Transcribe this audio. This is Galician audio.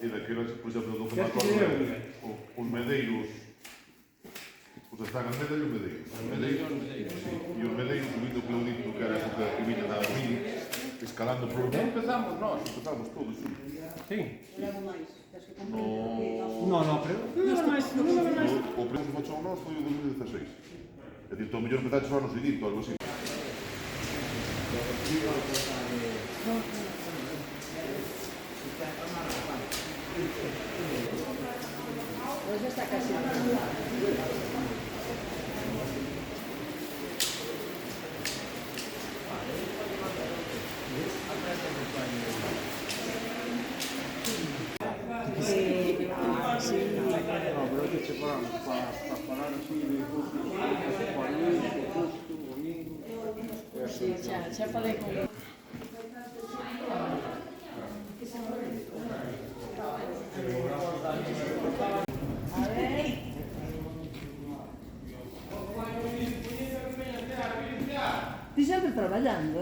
E daquelas, por exemplo, do que me acordo os medeiros, os estragas e os medeiros. E os medeiros subindo pelo dito que era a época que vinha da Abril, escalando por onde empezamos nós, empezamos todos xuntos. Sí. No, pero non leva máis. o primeiro que fachou nós foi o 2016. É dicir, o mellor empezar a no seguinte, algo así. Pues ya está casi. No, pero que se paran para parar así de justo, domingo. Sí, xa falei con ele. Ti sempre traballando,